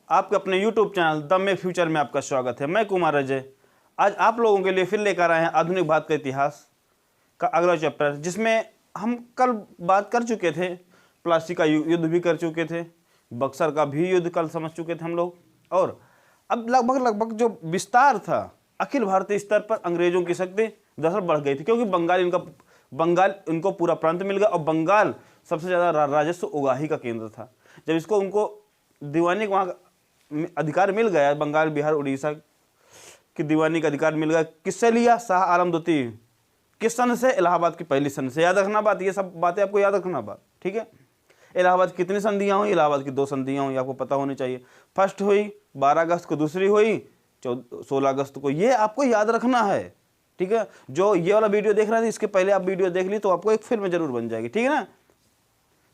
आपके अपने YouTube channel the make future में आपका स्वागत है। मैं कुमार अजय आज आप लोगों के लिए फिर लेकर आए हैं आधुनिक भारत का इतिहास का अगला चैप्टर, जिसमें हम कल बात कर चुके थे, प्लासी का युद्ध भी कर चुके थे, बक्सर का भी युद्ध कल समझ चुके थे हम लोग। और अब लगभग जो विस्तार था अखिल भारतीय स्तर पर अंग्रेजों की शक्ति दरअसल बढ़ गई थी, क्योंकि बंगाल इनको पूरा प्रांत मिल गया और बंगाल सबसे ज़्यादा राजस्व उगाही का केंद्र था। जब इसको उनको दीवानी का वहाँ अधिकार मिल गया, बंगाल बिहार उड़ीसा की दीवानी का अधिकार मिल गया, किससे लिया? शाह आलम द्वितीय। किस सन से? इलाहाबाद की पहली सन से। याद रखना बात, ये सब बातें आपको याद रखना बात, ठीक है। इलाहाबाद की कितनी संधियाँ हुई? इलाहाबाद की 2 संधियाँ हुई, आपको पता होनी चाहिए। फर्स्ट हुई 12 अगस्त को, दूसरी हुई 16 अगस्त को। ये आपको याद रखना है, ठीक है। जो ये वाला वीडियो देख रहे थे, इसके पहले आप वीडियो देख ली तो आपको एक फिल्म जरूर बन जाएगी, ठीक है ना।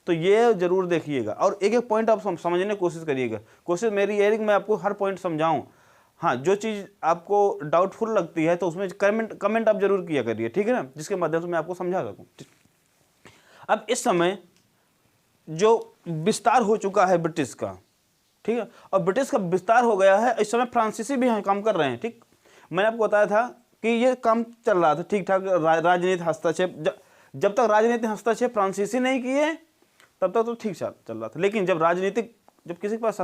तो ये जरूर देखिएगा और एक एक पॉइंट आप समझने की कोशिश करिएगा। कोशिश मेरी ये है कि मैं आपको हर पॉइंट समझाऊं। हाँ, जो चीज़ आपको डाउटफुल लगती है तो उसमें कमेंट आप जरूर किया करिए, ठीक है ना, जिसके माध्यम से मैं आपको समझा सकूँ। अब इस समय जो विस्तार हो चुका है ब्रिटिश का, ठीक है, और ब्रिटिश का विस्तार हो गया है, इस समय फ्रांसीसी भी यहाँ काम कर रहे हैं, ठीक। मैंने आपको बताया था कि ये काम चल रहा था ठीक ठाक, राजनीति हस्तक्षेप, जब तक राजनीतिक हस्तक्षेप फ्रांसीसी नहीं किए तब तक तो ठीक चल रहा था। लेकिन जब किसी के पास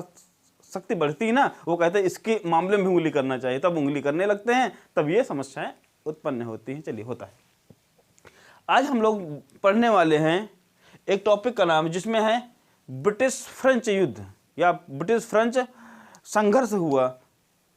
शक्ति बढ़ती ना, वो कहते हैं इसके मामले में उंगली करना चाहिए, तब उंगली करने लगते हैं, तब ये समस्याएं उत्पन्न होती हैं। चलिए, होता है। आज हम लोग पढ़ने वाले हैं एक टॉपिक का नाम जिसमें है ब्रिटिश फ्रेंच युद्ध या ब्रिटिश फ्रेंच संघर्ष हुआ,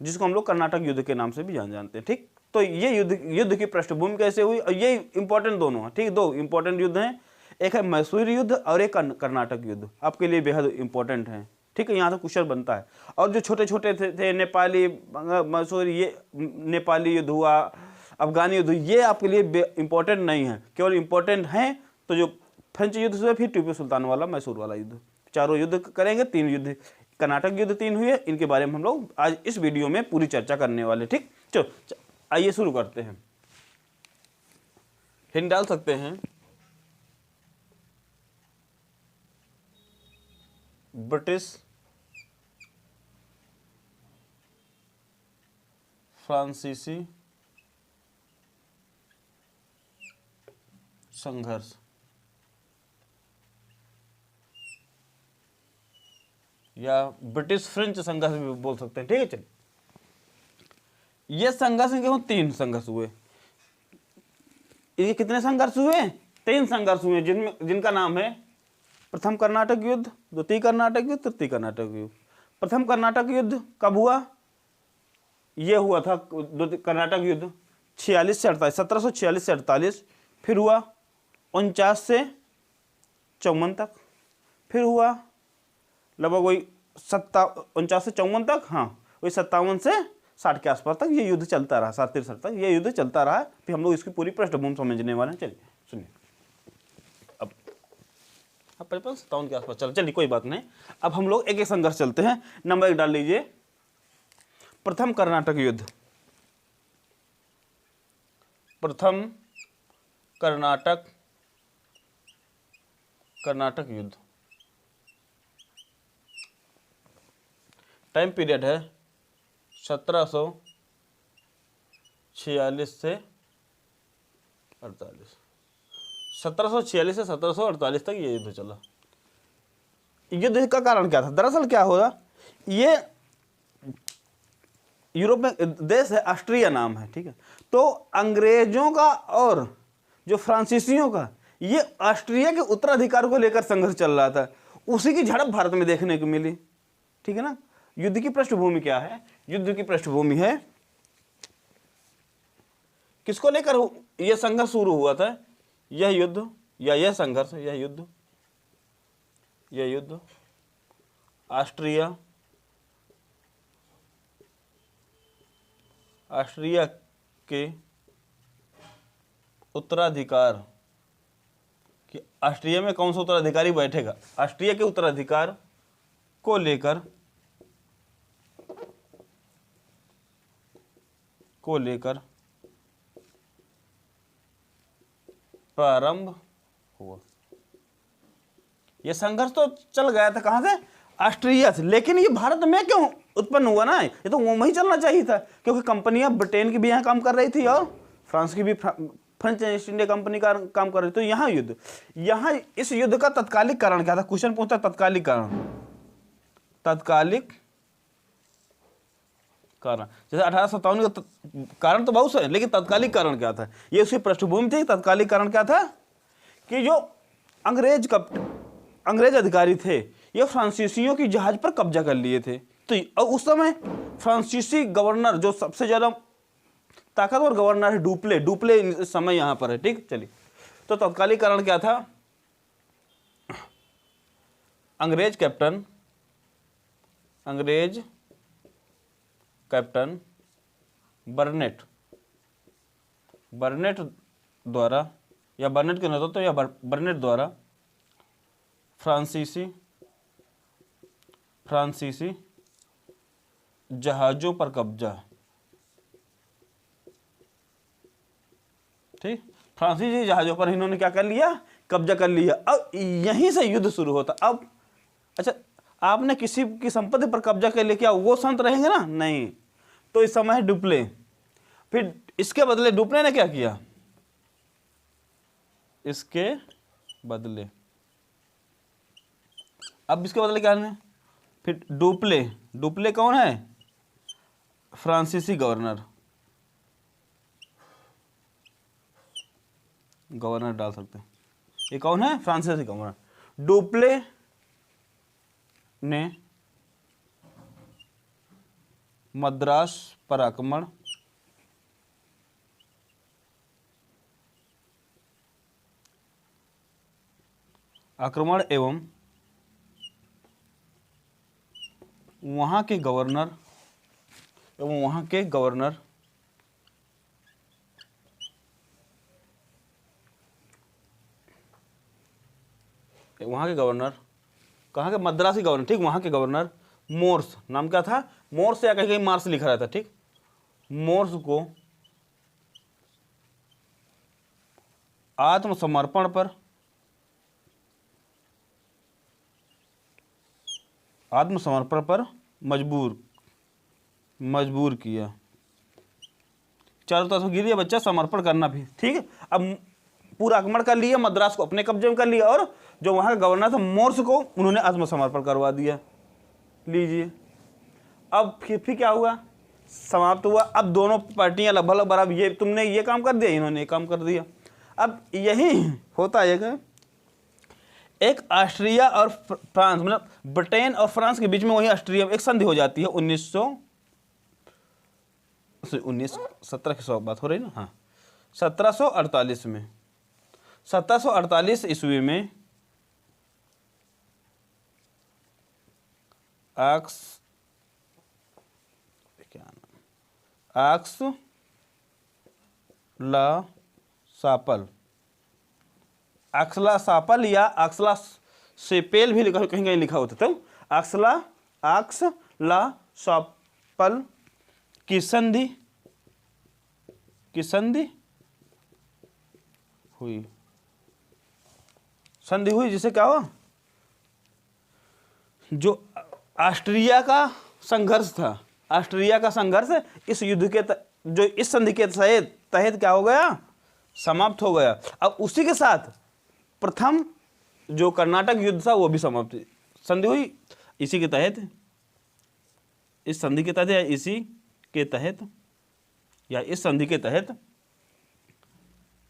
जिसको हम लोग कर्नाटक युद्ध के नाम से भी जानते हैं, ठीक। तो ये युद्ध की पृष्ठभूमि कैसे हुई, और ये इंपॉर्टेंट दोनों है, ठीक। 2 इंपॉर्टेंट युद्ध हैं, एक है मैसूर युद्ध और एक कर्नाटक युद्ध, आपके लिए बेहद इंपॉर्टेंट है, ठीक है। यहाँ तो क्वेश्चन बनता है। और जो छोटे छोटे थे नेपाली, मैसूर, ये नेपाली युद्ध हुआ, अफगानी युद्ध, ये आपके लिए इंपॉर्टेंट नहीं है। केवल इंपॉर्टेंट है तो जो फ्रेंच युद्ध से फिर टीपू सुल्तान वाला, मैसूर वाला युद्ध, चारों युद्ध करेंगे। 3 युद्ध, कर्नाटक युद्ध 3 हुए, इनके बारे में हम लोग आज इस वीडियो में पूरी चर्चा करने वाले, ठीक। चलो आइए शुरू करते हैं। हिंट डाल सकते हैं, ब्रिटिश फ्रांसीसी संघर्ष, या ब्रिटिश फ्रेंच संघर्ष भी बोल सकते हैं, ठीक है। चलिए, ये संघर्ष क्यों? 3 संघर्ष हुए। ये कितने संघर्ष हुए? 3 संघर्ष हुए, जिनका नाम है प्रथम कर्नाटक युद्ध, द्वितीय कर्नाटक युद्ध, तृतीय कर्नाटक युद्ध। प्रथम कर्नाटक युद्ध कब हुआ? ये हुआ था कर्नाटक युद्ध 46 से 48, 1746 से 48। फिर हुआ 49 से 54 तक। फिर हुआ लगभग वही 49 से 54 तक, हाँ, वही 57 से 60 के आसपास तक ये युद्ध चलता रहा, 67 तक ये युद्ध चलता रहा। फिर हम लोग इसकी पूरी पृष्ठभूमि समझने वाले हैं। चलिए सुनिए, अब 55-57 के आसपास चलिए, कोई बात नहीं। अब हम लोग एक एक संघर्ष चलते हैं। नंबर 1 डाल लीजिए, प्रथम कर्नाटक युद्ध। प्रथम कर्नाटक युद्ध टाइम पीरियड है 1746 से 48। 1746 से 1748 तक ये युद्ध चला। युद्ध का कारण क्या था? दरअसल क्या होगा, ये यूरोप में देश है, ऑस्ट्रिया नाम है, ठीक है। तो अंग्रेजों का और जो फ्रांसीसियों का, ये ऑस्ट्रिया के उत्तराधिकार को लेकर संघर्ष चल रहा था। उसी की झड़प भारत में देखने को मिली, ठीक है ना। युद्ध की पृष्ठभूमि क्या है? युद्ध की पृष्ठभूमि है, किसको लेकर यह संघर्ष शुरू हुआ था? यह युद्ध या यह संघर्ष, यह युद्ध ऑस्ट्रिया के उत्तराधिकार, कि ऑस्ट्रिया में कौन सा उत्तराधिकारी बैठेगा, ऑस्ट्रिया के उत्तराधिकार को लेकर प्रारंभ हुआ। यह संघर्ष तो चल गया था कहां से? ऑस्ट्रिया से। लेकिन ये भारत में क्यों उत्पन्न हुआ ना, ये तो वहीं चलना चाहिए था, क्योंकि कंपनियां ब्रिटेन की भी यहाँ काम कर रही थी और फ्रांस की भी, फ्रेंच ईस्ट इंडिया कंपनी का काम कर रही थी। तो यहाँ युद्ध, यहाँ इस युद्ध का तत्कालिक कारण क्या था? क्वेश्चन पूछता तत्कालिक कारण, तत्कालिक कारण। जैसे 1857 का कारण तो बहुत है, लेकिन तत्कालिक कारण क्या था? ये उसकी पृष्ठभूमि थी। तत्कालिक कारण क्या था कि जो अंग्रेज अधिकारी थे, ये फ्रांसीसियों की जहाज पर कब्जा कर लिए थे। तो उस समय फ्रांसीसी गवर्नर, जो सबसे ज्यादा ताकतवर गवर्नर है, डुप्ले इस समय यहां पर है। ठीक, चलिए। तो तत्कालिक कारण क्या था? अंग्रेज कैप्टन बर्नेट द्वारा, या बर्नेट के नेतृत्व या बर्नेट द्वारा फ्रांसीसी जहाजों पर कब्जा। ठीक, फ्रांसीसी जहाजों पर इन्होंने क्या कर लिया? कब्जा कर लिया। अब यहीं से युद्ध शुरू होता। अब अच्छा, आपने किसी की संपत्ति पर कब्जा कर लिया, क्या वो संत रहेंगे ना? नहीं। तो इस समय डुप्ले, फिर इसके बदले डुप्ले ने क्या किया? इसके बदले, अब इसके बदले क्या है? फिर डुप्ले कौन है? फ्रांसीसी गवर्नर डाल सकते हैं। ये कौन है? फ्रांसीसी गवर्नर। डुप्ले ने मद्रास पर आक्रमण एवं वहां के गवर्नर कहाँ के? मद्रासी गवर्नर। ठीक, वहां के गवर्नर मोर्स, नाम क्या था? मोर्स, या कहीं मार्स लिखा रहता। ठीक, मोर्स को आत्मसमर्पण पर मजबूर किया। चारों तरफ गिर गया बच्चा, समर्पण करना भी। ठीक है, अब पूरा आक्रमण कर लिया, मद्रास को अपने कब्जे में कर लिया, और जो वहां का गवर्नर था मोर्स को उन्होंने आत्मसमर्पण करवा दिया। लीजिए, अब फिर क्या हुआ? समाप्त हुआ। अब दोनों पार्टियां लगभग बराबर, ये तुमने ये काम कर दिया, इन्होंने ये काम कर दिया। अब यही होता है, एक ऑस्ट्रिया और फ्रांस, मतलब ब्रिटेन और फ्रांस के बीच में वही ऑस्ट्रिया एक संधि हो जाती है 17 की बात हो रही ना, हाँ, 1748 में। 1748 ईस्वी में आक्सला सापल या आक्सला सेपेल भी लिखा, कहीं कहीं लिखा होता। तो आक्सला सापल की संधि हुई। जिसे क्या हुआ? जो ऑस्ट्रिया का संघर्ष था, इस युद्ध के जो इस संधि के तहत क्या हो गया? समाप्त हो गया। अब उसी के साथ प्रथम जो कर्नाटक युद्ध था वो भी समाप्त, संधि हुई इसी के तहत, इस संधि के तहत, या इसी के तहत, या इस संधि के तहत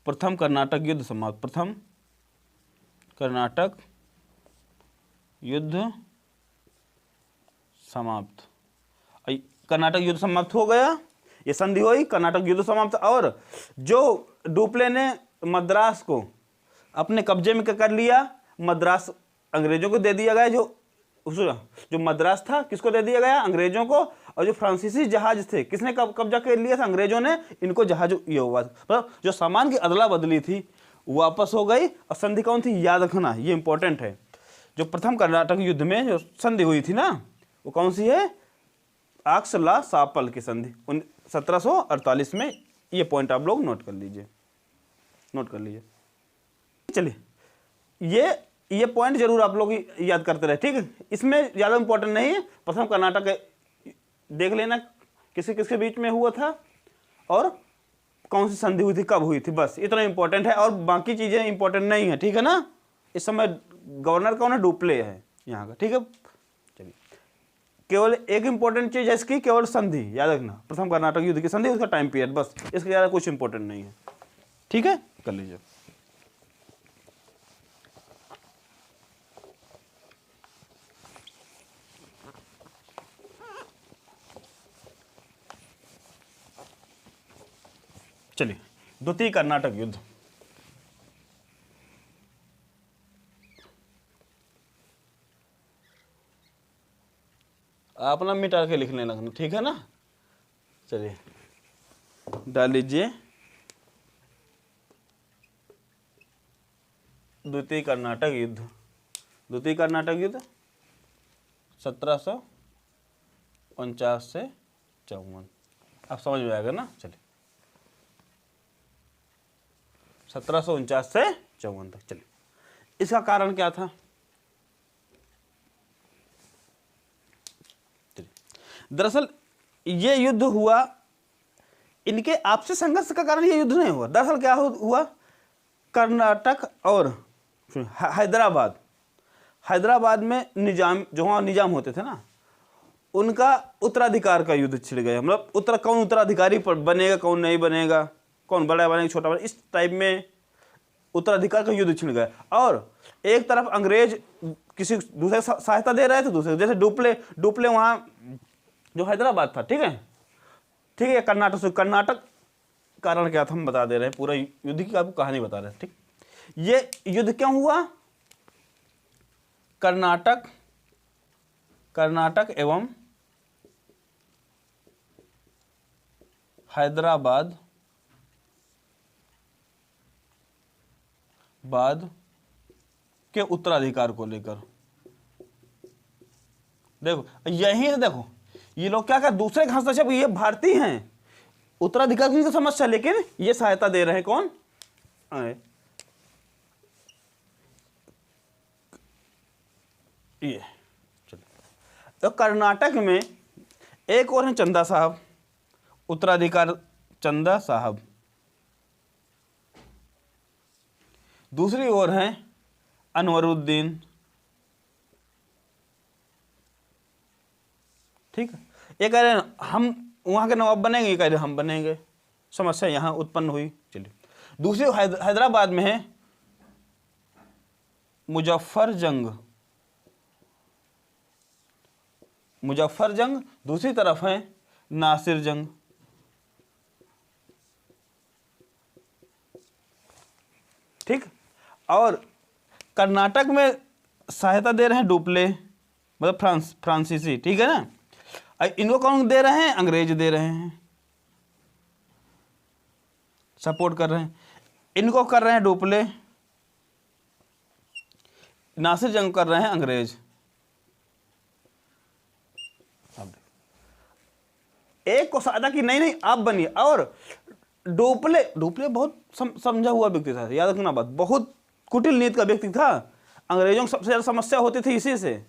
प्रथम कर्नाटक युद्ध समाप्त। प्रथम कर्नाटक युद्ध समाप्त। कर्नाटक युद्ध समाप्त हो गया, ये संधि हुई, कर्नाटक युद्ध समाप्त। और जो डुप्ले ने मद्रास को अपने कब्जे में कर लिया, मद्रास अंग्रेजों को दे दिया गया। जो मद्रास था किसको दे दिया गया? अंग्रेजों को। और जो फ्रांसीसी जहाज थे किसने कब्जा कर लिया था? अंग्रेजों ने। इनको जहाज ये हुआ, मतलब जो सामान की अदला बदली थी वापस हो गई। और संधि कौन थी? याद रखना, ये इंपॉर्टेंट है। जो प्रथम कर्नाटक युद्ध में जो संधि हुई थी ना, वो कौन सी है? आक्सला सापल की संधि 1748 में। ये पॉइंट आप लोग नोट कर लीजिए। चलिए, ये ये पॉइंट जरूर आप लोग याद करते रहे, ठीक है। इसमें ज़्यादा इंपॉर्टेंट नहीं है, प्रथम कर्नाटक देख लेना किसके किसके बीच में हुआ था और कौन सी संधि हुई थी, कब हुई थी, बस इतना इंपॉर्टेंट है, और बाकी चीज़ें इंपॉर्टेंट नहीं है, ठीक है ना। इस समय गवर्नर कौन है, डुप्ले है यहाँ का, ठीक है। चलिए, केवल एक इंपॉर्टेंट चीज़ है इसकी, केवल संधि याद रखना, प्रथम कर्नाटक युद्ध की संधि, उसका टाइम पीरियड, बस इसके ज़्यादा कुछ इंपॉर्टेंट नहीं है, ठीक है, कर लीजिए। चलिए, द्वितीय कर्नाटक युद्ध। आप ना मिटा के लिखने लगना, ठीक है ना। चलिए डाल लीजिए द्वितीय कर्नाटक युद्ध। द्वितीय कर्नाटक युद्ध 1749 से 54, आप समझ में आएगा ना। चलिए 1749 से 54 तक। चलिए, इसका कारण क्या था। दरअसल ये युद्ध हुआ, इनके आपसी संघर्ष का कारण ये युद्ध नहीं हुआ। दरअसल क्या हुआ, कर्नाटक और हैदराबाद में निजाम, जो वहाँ निजाम होते थे ना, उनका उत्तराधिकार का युद्ध छिड़ गया। मतलब कौन उत्तराधिकारी पर बनेगा, कौन नहीं बनेगा, कौन बड़ा बनेगा, छोटा बनेगा, इस टाइप में उत्तराधिकार का युद्ध छिड़ गया। और एक तरफ अंग्रेज किसी दूसरे सहायता दे रहे थे, दूसरे जैसे डुप्ले वहाँ जो हैदराबाद था, ठीक है, कर्नाटक कारण क्या था हम बता दे रहे हैं, पूरा युद्ध की आपको कहानी बता रहे हैं, ठीक। ये युद्ध क्यों हुआ, कर्नाटक एवं हैदराबाद के उत्तराधिकार को लेकर। देखो यही है, देखो ये लोग क्या कर दूसरे के हस्तक्षेप, ये भारतीय हैं, उत्तराधिकार की समस्या, लेकिन ये सहायता दे रहे हैं कौन, ये। चलो, तो कर्नाटक में एक और है चंदा साहब, उत्तराधिकार चंदा साहब, दूसरी ओर है अनवरुद्दीन, ठीक है। ये कह रहे हैं हम वहाँ के नवाब बनेंगे, ये कह रहे हैं हम बनेंगे, समस्या यहाँ उत्पन्न हुई। चलिए, दूसरी हैदराबाद में है मुजफ्फर जंग, दूसरी तरफ है नासिर जंग, ठीक। और कर्नाटक में सहायता दे रहे हैं डुप्ले, मतलब फ्रांसीसी, ठीक है ना। इनको कौन दे रहे हैं, अंग्रेज दे रहे हैं, सपोर्ट कर रहे हैं, इनको कर रहे हैं डुप्ले, नासिर जंग कर रहे हैं अंग्रेज। एक को सहायता की, नहीं आप बनिए। और डुप्ले बहुत समझा हुआ व्यक्ति था, याद रखना बात, बहुत कुटिल नीति का व्यक्ति था। अंग्रेजों को सबसे ज्यादा समस्या होती थी इसी से।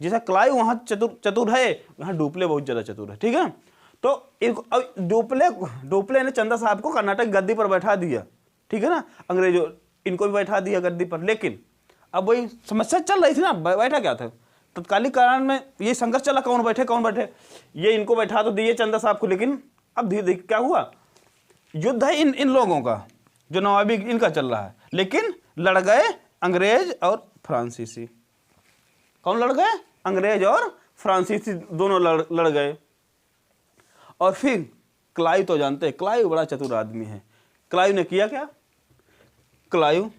जैसा क्लाइव वहाँ चतुर है, यहाँ डुप्ले बहुत ज़्यादा चतुर है, ठीक है। तो अब डुप्ले ने चंदा साहब को कर्नाटक गद्दी पर बैठा दिया, ठीक है ना। अंग्रेजों इनको भी बैठा दिया गद्दी पर, लेकिन अब वही समस्या चल रही थी ना, बैठा क्या था, तत्कालिक कारण में ये संघर्ष चला, कौन बैठे, ये इनको बैठा तो दिए चंदा साहब को, लेकिन अब धीरे धीरे क्या हुआ, युद्ध है इन लोगों का, जो नवाबी इनका चल रहा है, लेकिन लड़ गए अंग्रेज और फ्रांसीसी। कौन लड़ गए, अंग्रेज और फ्रांसीसी दोनों लड़ गए। और फिर क्लाइव तो जानते हैं, क्लाइव बड़ा चतुर आदमी है। क्लाइव ने किया क्या, क्लाइव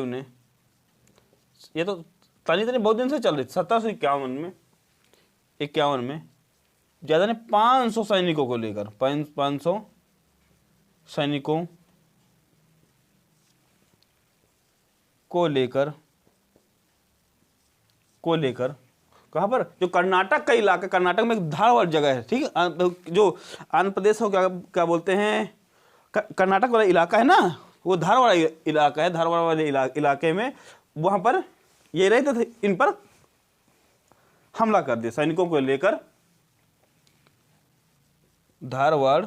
ने, ये तो तानी बहुत दिन से चल रही थी, 1751 में ज़्यादा नहीं 500 सैनिकों को लेकर, 500 सैनिकों को लेकर कहाँ पर, जो कर्नाटक का इलाका, कर्नाटक में एक धार वाली जगह है, ठीक है, जो आंध्र प्रदेश हो क्या बोलते हैं, कर्नाटक वाला इलाका है ना, वो धारवाड़ इलाका है, धारवाड़ वाले इलाके में, वहां पर ये रहते थे, इन पर हमला कर दिया सैनिकों को लेकर। धारवाड़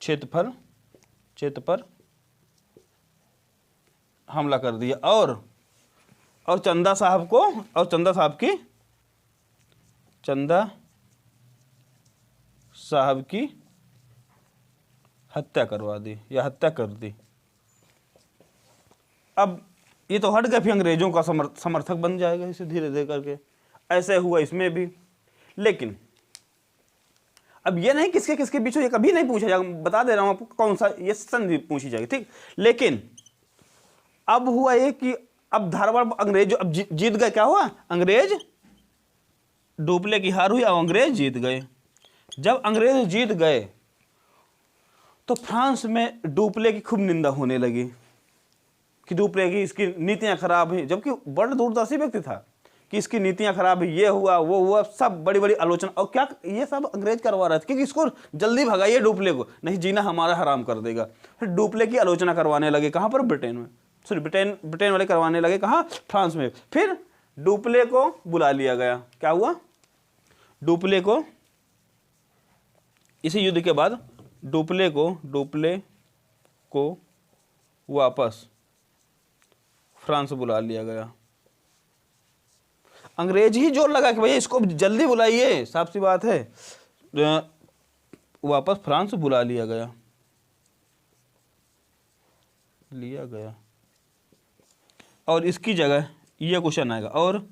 क्षेत्र पर हमला कर दिया और चंदा साहब को, और चंदा साहब की हत्या करवा दी या हत्या कर दी। अब ये तो हट गया, फिर अंग्रेजों का समर्थक बन जाएगा इसे धीरे धीरे करके। ऐसे हुआ इसमें भी। लेकिन अब ये नहीं किसके किसके बीच ये कभी नहीं पूछा जाएगा, बता दे रहा हूं आपको कौन सा ये संधि पूछी जाएगी, ठीक। लेकिन अब हुआ ये कि अब धारवाड़ अंग्रेज अब जीत गए। क्या हुआ, अंग्रेज डुप्ले की हार हुई, अब अंग्रेज जीत गए। जब अंग्रेज जीत गए तो फ्रांस में डुप्ले की खूब निंदा होने लगी कि डुप्ले की इसकी नीतियां खराब हैं, जबकि बड़ा दूरदर्शी व्यक्ति था कि इसकी नीतियां खराब है, ये हुआ वो हुआ, सब बड़ी बड़ी आलोचना। और क्या ये सब अंग्रेज करवा रहे थे, क्योंकि इसको जल्दी भगाइए डुप्ले को, नहीं जीना हमारा हराम कर देगा। फिर डुप्ले की आलोचना करवाने लगे, कहाँ पर, ब्रिटेन में, सॉरी ब्रिटेन वाले करवाने लगे, कहाँ, फ्रांस में। फिर डुप्ले को बुला लिया गया। क्या हुआ, डुप्ले को इसी युद्ध के बाद डुप्ले को वापस फ्रांस बुला लिया गया। अंग्रेज ही जोर लगा कि भैया इसको जल्दी बुलाइए, साफ सी बात है। वापस फ्रांस बुला लिया गया और इसकी जगह ये क्वेश्चन आएगा, और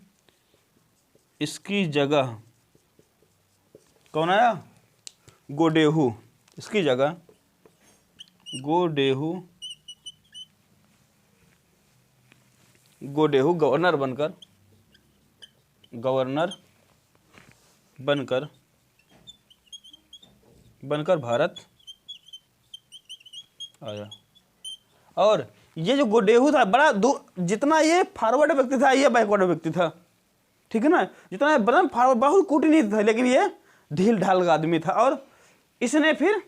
इसकी जगह कौन आया, गोडेहू। इसकी जगह गोडेहू गवर्नर बनकर भारत आया। और ये जो गोडेहू था बड़ा जितना ये फॉरवर्ड व्यक्ति था, ये बैकवर्ड व्यक्ति था, ठीक है ना। जितना बड़ा फॉरवर्ड, बहुत कूटनीति था, लेकिन ये ढील ढाल का आदमी था। और इसने फिर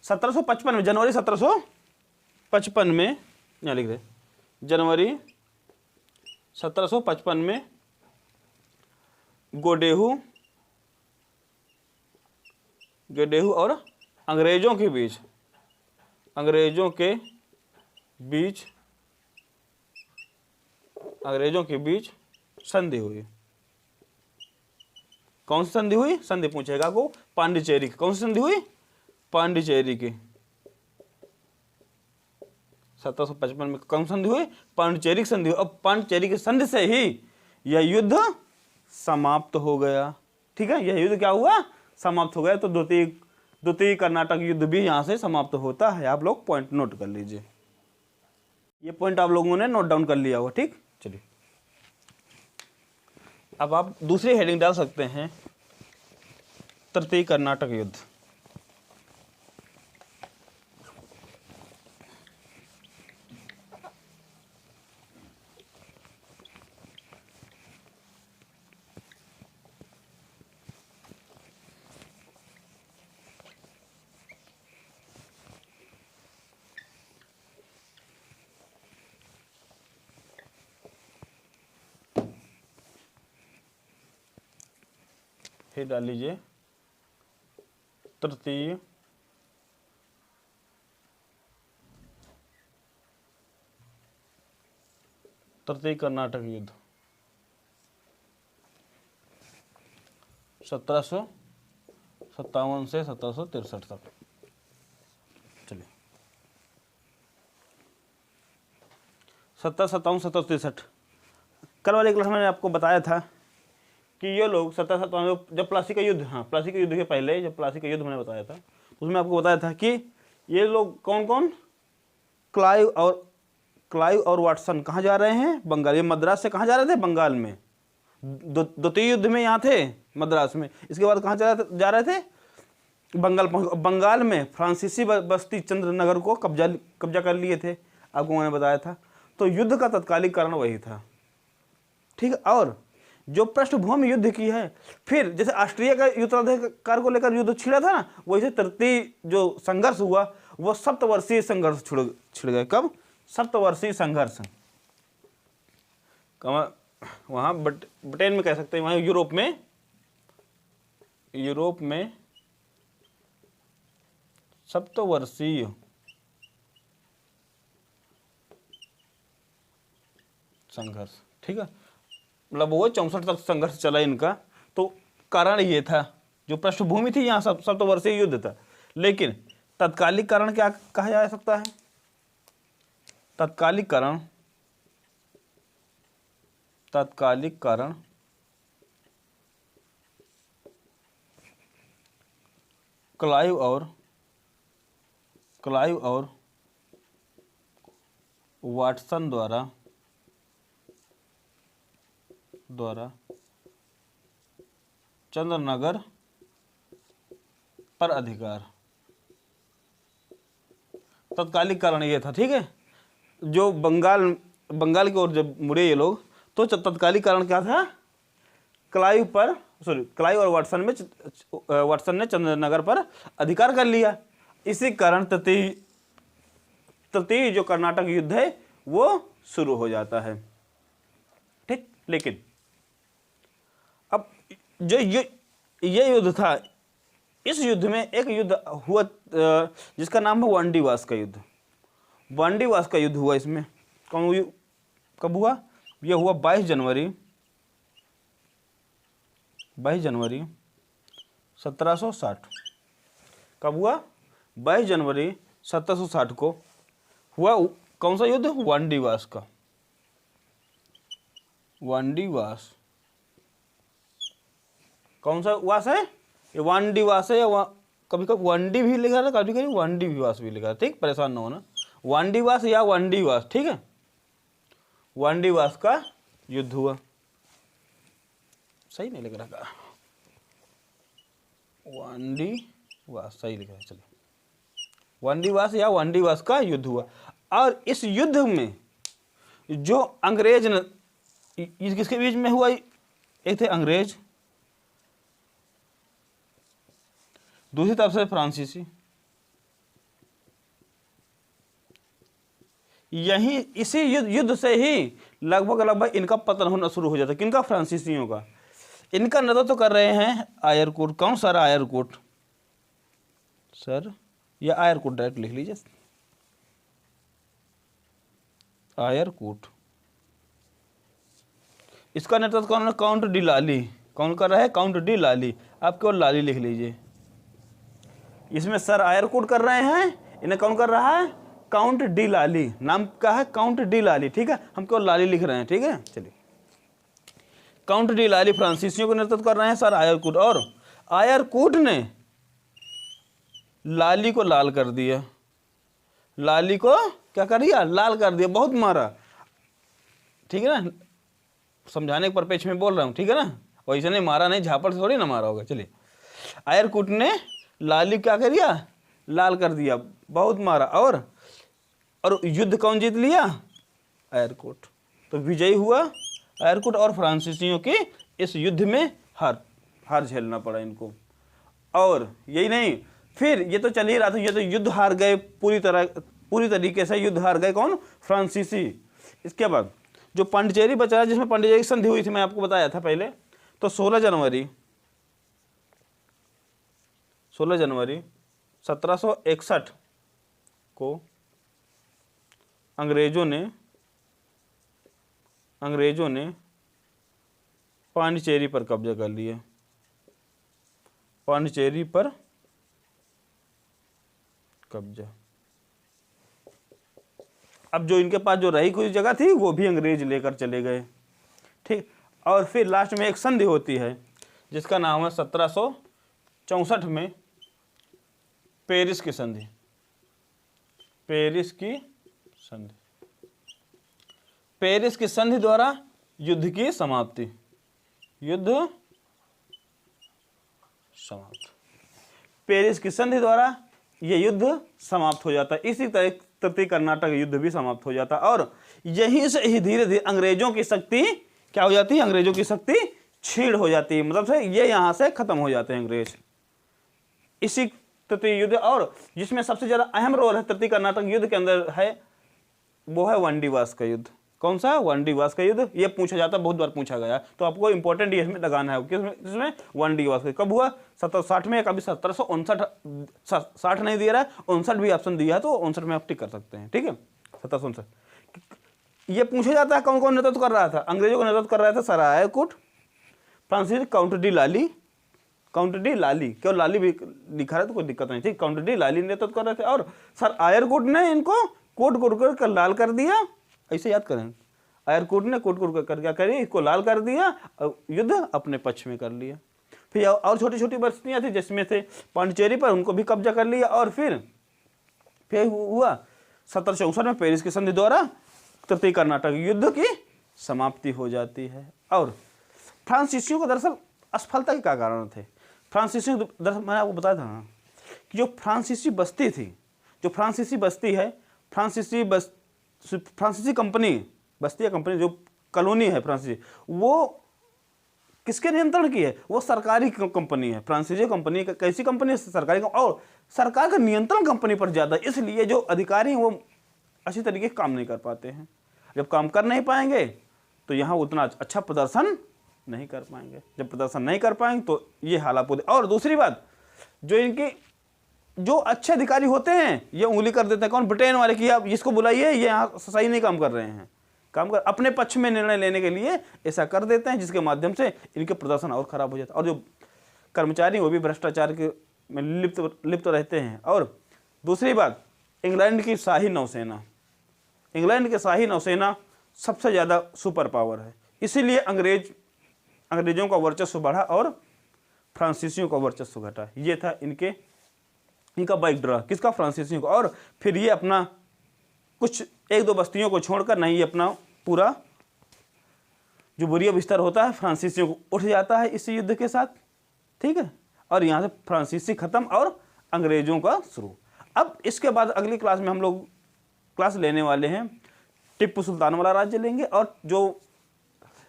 1755 में, जनवरी 1755 में, यहाँ लिख दे, जनवरी 1755 में गोडेहू और अंग्रेजों के बीच संधि हुई। कौन सी संधि हुई, संधि पूछेगा को, पांडिचेरी की। कौन सी संधि हुई, पांडिचेरी की। 1755 में कौन संधि हुई, पांडिचेरी की संधि। अब पांडिचेरी की संधि से ही यह युद्ध समाप्त हो गया, ठीक है। यह युद्ध क्या हुआ, समाप्त हो गया। तो द्वितीय कर्नाटक युद्ध भी यहां से समाप्त होता है। आप लोग पॉइंट नोट कर लीजिए, ये पॉइंट आप लोगों ने नोट डाउन कर लिया होगा, ठीक। चलिए अब आप दूसरी हेडिंग डाल सकते हैं, तृतीय कर्नाटक युद्ध। फिर डाल लीजिए तृतीय कर्नाटक युद्ध 1757 से 1763 तक। चलिए 1757 कल वाले क्लास में मैंने आपको बताया था कि ये लोग 1757 जब प्लासी का युद्ध, हाँ प्लासी के युद्ध के पहले जब प्लासी का युद्ध मैंने बताया था, उसमें आपको बताया था कि ये लोग कौन कौन, क्लाइव और वाटसन कहाँ जा रहे हैं, बंगाल। ये मद्रास से कहाँ जा रहे थे, बंगाल में। द्वितीय युद्ध में यहाँ थे मद्रास में, इसके बाद कहाँ जा रहे थे, बंगाल पहुँच। बंगाल में फ्रांसीसी बस्ती चंद्रनगर को कब्जा कर लिए थे, आपको मैंने बताया था। तो युद्ध का तत्कालिक कारण वही था, ठीक है। और जो पृष्ठभूमि युद्ध की है, फिर जैसे ऑस्ट्रिया का उत्तराधिकार को लेकर युद्ध छिड़ा था ना, वैसे तृतीय जो संघर्ष हुआ वो सप्तवर्षीय संघर्ष छिड़ गए। कब? सप्तवर्षीय संघर्ष। वहाँ ब्रिटेन में कह सकते हैं, वहाँ यूरोप में सप्तवर्षीय संघर्ष। ठीक है, मतलब वो 64 तक संघर्ष चला इनका। तो कारण ये था, जो पृष्ठभूमि थी यहाँ सप्तवर्षीय युद्ध था। लेकिन तत्कालिक कारण क्या कहा जा सकता है? तत्कालिक कारण क्लाइव और वाटसन द्वारा चंद्रनगर पर अधिकार। तत्कालिक कारण ये था। ठीक है, जो बंगाल की ओर जब मुड़े ये लोग, तो तत्कालिक कारण क्या था? क्लाइव और वाटसन ने चंद्रनगर पर अधिकार कर लिया। इसी कारण तृतीय जो कर्नाटक युद्ध है वो शुरू हो जाता है। ठीक, लेकिन अब जो ये युद्ध था, इस युद्ध में एक युद्ध हुआ जिसका नाम है वांडीवास का युद्ध। वांडीवास का युद्ध हुआ। इसमें कब हुआ? यह हुआ 22 जनवरी 1760। कब हुआ? 22 जनवरी 1760 को हुआ। कौन सा युद्ध? वांडीवास का। वांडीवास कौन सा वास है? ये वांडीवास है, या कभी कभी वांडी भी लिखा था, कभी कभी वांडीवास भी लिखा। ठीक, परेशान ना होना, वांडीवास या वांडीवास। ठीक है, वांडीवास का युद्ध हुआ। सही नहीं लिख रहा, वांडीवास सही लिखा है। चलिए, वांडीवास या वांडीवास का युद्ध हुआ। और इस युद्ध में जो अंग्रेज ने, किसके बीच में हुआ? एक थे अंग्रेज, दूसरी तरफ से फ्रांसीसी। इसी युद्ध से ही लगभग इनका पतन होना शुरू हो जाता है। किनका? फ्रांसीसियों का। इनका नेतृत्व कर रहे हैं आयरकूट। कौन? Sir Eyre Coote. सर या आयरकूट डायरेक्ट लिख लीजिए, आयरकूट। इसका नेतृत्व कौन है? काउंट डी लाली। कौन कर रहा है? काउंट डी लाली। आप केवल लाली लिख लीजिए। इसमें सर आयरकूट कर रहे हैं, इन्हें कौन कर रहा है? काउंट डी लाली। नाम क्या है? काउंट डी लाली। ठीक है, हम केवल लाली लिख रहे हैं। ठीक है, चलिए, काउंट डी लाली फ्रांसीसियों को नेतृत्व कर रहे हैं सर आयरकूट। और आयरकूट ने लाली को लाल कर दिया। लाली को क्या कर दिया? लाल कर दिया, बहुत मारा। ठीक है ना, समझाने के परिपेक्ष में बोल रहा हूँ। ठीक है ना, वैसे नहीं मारा, नहीं झापड़ से थोड़ी ना मारा होगा। चलिए, आयरकूट ने लाली क्या कर दिया? लाल कर दिया, बहुत मारा। और युद्ध कौन जीत लिया? आयरकूट। तो विजयी हुआ आयरकूट, और फ्रांसीसियों की इस युद्ध में हार झेलना पड़ा इनको। और यही नहीं, फिर ये तो चल ही रहा था, ये तो युद्ध हार गए पूरी तरीके से युद्ध हार गए। कौन? फ्रांसीसी। इसके बाद जो पांडिचेरी बचा, जिसमें पांडिचेरी की संधि हुई थी, मैं आपको बताया था पहले। तो 16 जनवरी 1761 को अंग्रेजों ने पांडिचेरी पर कब्जा कर लिया। पांडिचेरी पर कब्जा। अब जो इनके पास जो रही कोई जगह थी, वो भी अंग्रेज लेकर चले गए। ठीक, और फिर लास्ट में एक संधि होती है जिसका नाम है 1764 में पेरिस की संधि। पेरिस की संधि द्वारा युद्ध की समाप्ति। पेरिस की संधि द्वारा यह युद्ध समाप्त हो जाता है। इसी तरह तृतीय कर्नाटक युद्ध भी समाप्त हो जाता है। और यहीं से ही धीरे धीरे अंग्रेजों की शक्ति क्या हो जाती है? अंग्रेजों की शक्ति क्षीण हो जाती है। मतलब से ये यहाँ से खत्म हो जाते हैं अंग्रेज। इसी तृतीय युद्ध, और जिसमें सबसे ज़्यादा अहम रोल है तृतीय कर्नाटक युद्ध के अंदर है, वो है वांडीवास का युद्ध। कौन सा? वांडीवास का युद्ध। ये पूछा जाता है, बहुत बार पूछा गया, तो आपको इंपॉर्टेंट ये इसमें लगाना है। किसमें? वांडीवास का। कब हुआ? 1760 में, कभी 1759, 60 नहीं दिया रहा है, 59 भी ऑप्शन दिया है, तो 59 में आप टिक कर सकते हैं। ठीक है, 1759। ये पूछा जाता है कौन कौन नेतृत्व कर रहा था? अंग्रेजों को नेतृत्व कर रहा था सर आयरकुट, फ्रांसिस काउंट डी लाली, काउंट डी लाली, क्यों लाली भी लिखा है तो कोई दिक्कत नहीं, ठीक, काउंट डी लाली नेतृत्व कर रहे थे, और सर आयरकुट ने इनको कोट कोट कर लाल कर दिया। ऐसे याद करें, आयरकुट ने कोट कोट कर क्या करी, इसको लाल कर दिया, युद्ध अपने पक्ष में कर लिया। फिर और छोटी छोटी बस्तियां थी जिसमें से पांडिचेरी पर, उनको भी कब्जा कर लिया, और फिर हुआ 1764 में पेरिस की संधि द्वारा तृतीय कर्नाटक युद्ध की समाप्ति हो जाती है। और फ्रांसीसियों को दरअसल असफलता के क्या कारण थे? फ्रांसीसियों दरअसल मैंने आपको बताया था ना कि जो फ्रांसीसी बस्ती थी, जो फ्रांसीसी बस्ती है, फ्रांसीसी कंपनी, बस्ती या कंपनी, जो कॉलोनी है फ्रांसीसी, वो किसके नियंत्रण की है? वो सरकारी कंपनी है। फ्रांसीसी कंपनी कैसी कंपनी है? सरकारी, और सरकार का नियंत्रण कंपनी पर ज़्यादा, इसलिए जो अधिकारी हैं वो अच्छी तरीके से काम नहीं कर पाते हैं। जब काम कर नहीं पाएंगे तो यहाँ उतना अच्छा प्रदर्शन नहीं कर पाएंगे। जब प्रदर्शन नहीं कर पाएंगे तो ये हालात होते। और दूसरी बात, जो इनके जो अच्छे अधिकारी होते हैं ये उंगली कर देते हैं, कौन? ब्रिटेन वाले, की आप इसको बुलाइए, ये यहाँ सही नहीं काम कर रहे हैं, काम कर अपने पक्ष में निर्णय लेने के लिए ऐसा कर देते हैं, जिसके माध्यम से इनके प्रदर्शन और खराब हो जाता है। और जो कर्मचारी वो भी भ्रष्टाचार के में लिप्त रहते हैं। और दूसरी बात, इंग्लैंड की शाही नौसेना, इंग्लैंड की शाही नौसेना सबसे ज़्यादा सुपर पावर है, इसीलिए अंग्रेजों का वर्चस्व बढ़ा और फ्रांसीसियों का वर्चस्व घटा। ये था इनका बैकड्रॉ, किसका? फ्रांसीसियों का। और फिर ये अपना कुछ एक दो बस्तियों को छोड़कर नहीं, ये अपना पूरा जो बुरिया बिस्तर होता है फ्रांसीसियों को उठ जाता है इस युद्ध के साथ। ठीक है, और यहाँ से फ्रांसीसी खत्म और अंग्रेजों का शुरू। अब इसके बाद अगली क्लास में हम लोग क्लास लेने वाले हैं, टिप्पू सुल्तान वाला राज्य लेंगे, और जो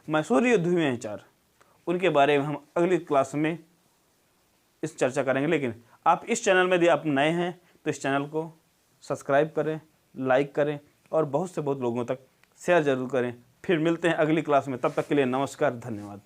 मैसूर युद्ध हुए हैं 4, उनके बारे में हम अगली क्लास में इस चर्चा करेंगे। लेकिन आप इस चैनल में यदि आप नए हैं तो इस चैनल को सब्सक्राइब करें, लाइक करें, और बहुत से बहुत लोगों तक शेयर जरूर करें। फिर मिलते हैं अगली क्लास में, तब तक के लिए नमस्कार, धन्यवाद।